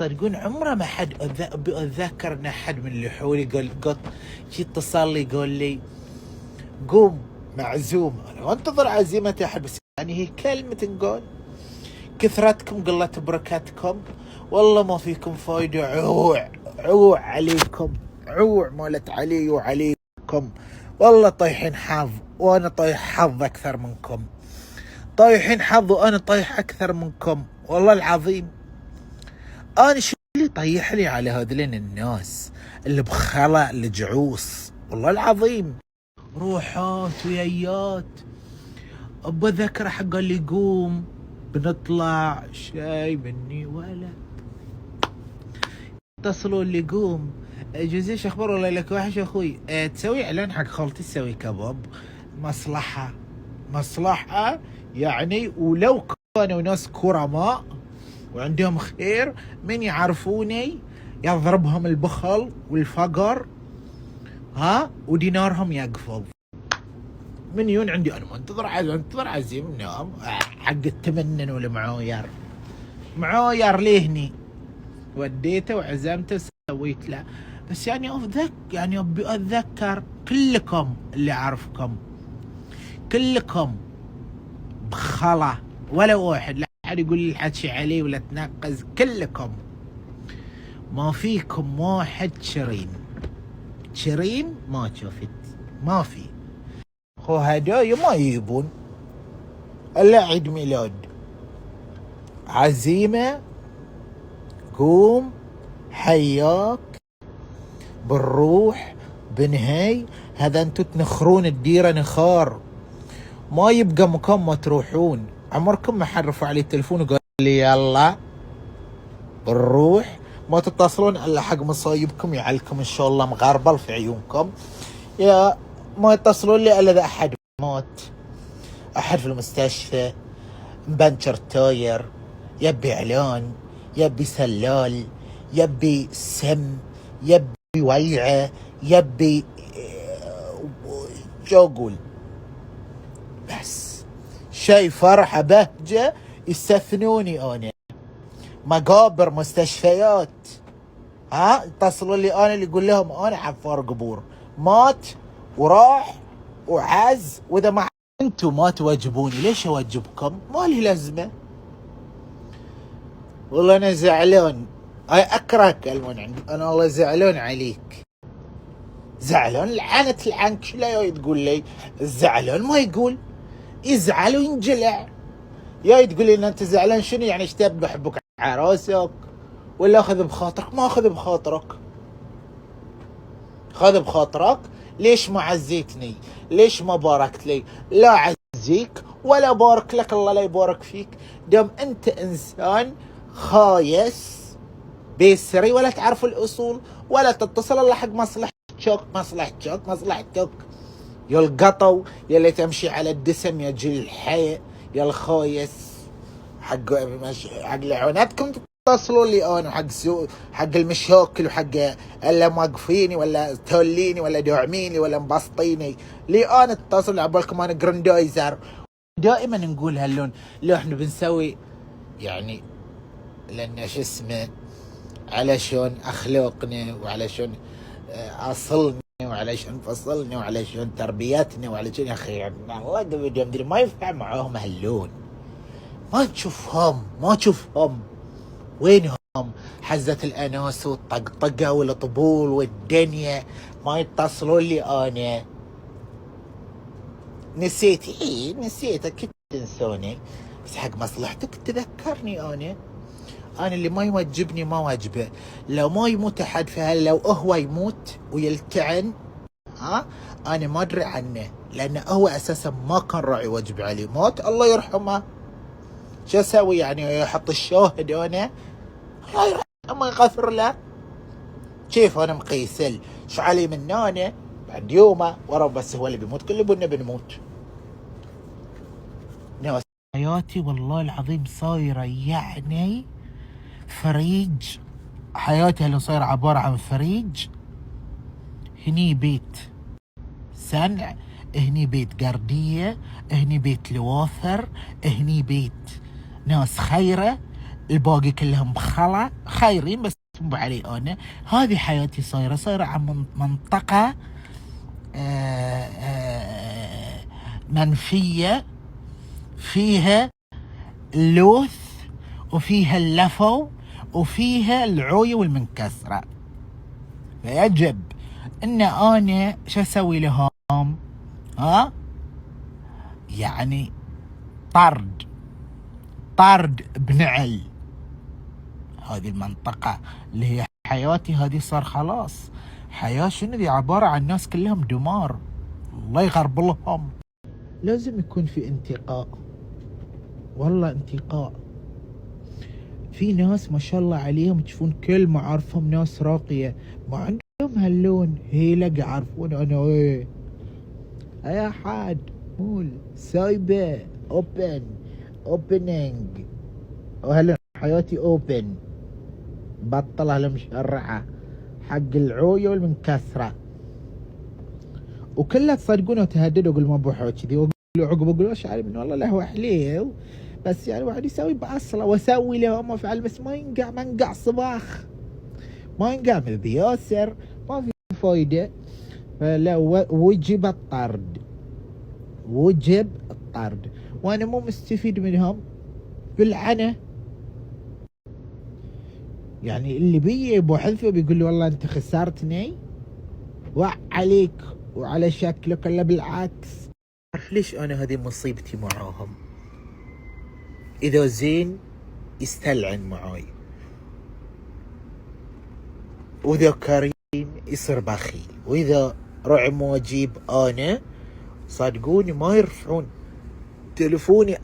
يقول عمره ما حد أتذكر ان حد من اللي حولي قط شي اتصل لي يقول لي قوم معزوم. انا انتظر عزيمة احد، بس يعني هي كلمة تنقول كثرتكم قلت بركتكم، والله ما فيكم فايدة. عوع عليكم، عوع مالت علي وعليكم، والله طايحين حظ وانا طايح حظ اكثر منكم، طايحين حظ وانا طايح اكثر منكم، والله العظيم. انا شو اللي طيح لي على هذلين الناس اللي بخلا الجعوص، والله العظيم روحات ويايات. بذكر حق اللي يقوم بنطلع شاي مني ولا اتصلوا اللي يقوم جوزي شو اخبار، والله لك وحش اخوي. تسوي اعلان حق خالتي تسوي كباب، مصلحة يعني. ولو كانوا ناس كرماء وعندهم خير من يعرفوني يضربهم البخل والفقر ودينارهم يقفض. من يون عندي انا انتظر عزيم نام حق التمنن معاير ليهني وديته وعزمته وسويت له. بس يعني ابي اتذكر كلكم اللي اعرفكم، كلكم بخلا ولا واحد، لا حد يقول لي حد علي ولا تنقز، كلكم ما فيكم واحد شرين ما شفت، ما في. خو هدايا ما يجيبون الا عيد ميلاد، عزيمة، قوم حياك بنروح بنهي. هذا انتو تنخرون الديرة نخار، ما يبقى مكان ما تروحون. عمركم ما حرفوا علي التلفون وقال لي يلا بنروح؟ ما تتصلون الا حق مصايبكم يعلكم ان شاء الله مغربل في عيونكم، يا ما يتصلون لي الا اذا احد مات، احد في المستشفى، مبنشر تاير، يبي اعلان، يبي سلال، يبي سم، يبي ويعه، يبي شو اقول، بس شيء فرحة بهجة يستثنوني انا. مقابر، مستشفيات، اتصلوا لي انا اللي يقول لهم انا حفار قبور، مات وراح وعز. واذا ما انتم ما توجبوني ليش اوجبكم؟ ما لي لازمه. والله انا زعلان، اكره كلمون عندي انا، والله زعلان عليك، زعلان لعنت العنك. لا تقول لي الزعلان ما يقول، يزعل وينجلع. يا تقول لي ان انت زعلان شنو يعني؟ ايش تبي بحبك على راسك ولا اخذ بخاطرك؟ ما اخذ بخاطرك، خذ بخاطرك. ليش ما عزيتني؟ ليش ما باركت لي؟ لا عزيك ولا بارك لك، الله لا يبارك فيك. دام انت انسان خايس بيسري ولا تعرف الاصول ولا تتصل الا حق مصلحتك يا القطو، يا اللي تمشي على الدسم، يا جيل الحي، يا الخايس. حق لعوناتكم تتصلوا لي انا حق المشاكل، وحق الا موقفيني ولا توليني ولا داعميني ولا مبسطيني لي انا تتصل عبالكم انا جراندايزر. دائما نقول هاللون لو احنا بنسوي يعني لان شو اسمه علشان اخلاقنا وعلشان اصلنا وعلشان فصلنا وعلشان تربيتنا وعلشان يا اخي الله قبل ما ينفع معاهم هاللون. ما تشوفهم وينهم؟ حزة الاناس والطقطقه والطبول والدنيا ما يتصلون لي انا. نسيتك كنت تنسوني، بس حق مصلحتك تذكرني انا اللي ما يوجبني ما واجبه. لو ما يموت احد في لو هو يموت ويلتعن انا ما ادري عنه، لانه هو اساسا ما كان راعي واجب عليه، موت الله يرحمه. شو اسوي يعني؟ يحط الشاهد انا؟ الله يرحمه يغفر له. كيف انا مقيسل شو علي من انا بعد يومه ورا؟ بس هو اللي بيموت، كل بنا بنموت. حياتي والله العظيم صايره يعني فريج، حياتي اللي صايره عباره عن فريج. هني بيت سنع، هني بيت قرديه، هني بيت لواثر، هني بيت ناس خيره، الباقي كلهم خلا خايرين بس مو علي انا. هذه حياتي صايره عن منطقه منفيه، فيها اللوث وفيها اللفو وفيها العويه والمنكسره. فيجب ان انا شو اسوي لهم؟ يعني طرد بنعل هذه المنطقة اللي هي حياتي. هذه صار خلاص حياة شنو ذي؟ عبارة عن ناس كلهم دمار، الله يغرب لهم. لازم يكون في انتقاء، والله انتقاء. في ناس ما شاء الله عليهم تشوفون كل معارفهم ناس راقية، ما عندهم هاللون هيلق يعرفون انا ايه يا حاد مول سايبة اوبننج وهلا حياتي اوبن. بطلها المشرعة حق العوية والمنكسرة وكلها تصدقونه وتهددوا. اقول ما بوحوا كذي واقول عقب اقول وش عارف من والله له حليو، بس يعني واحد يسوي باصله واسوي له ما افعل، بس ما ينقع صباخ، ما ينقع من بياسر، ما في فايدة. فلا وجب الطرد وانا مو مستفيد منهم بالعنى. يعني اللي بي يبو حذفه بيقول لي والله انت خسرتني وعليك وعلى شكلك، الا بالعكس. عارف ليش انا هذه مصيبتي معاهم؟ اذا زين يستلعن معاي، واذا كريم يصير بخيل، واذا رعم واجيب انا صدقوني ما يرفعون تلفوني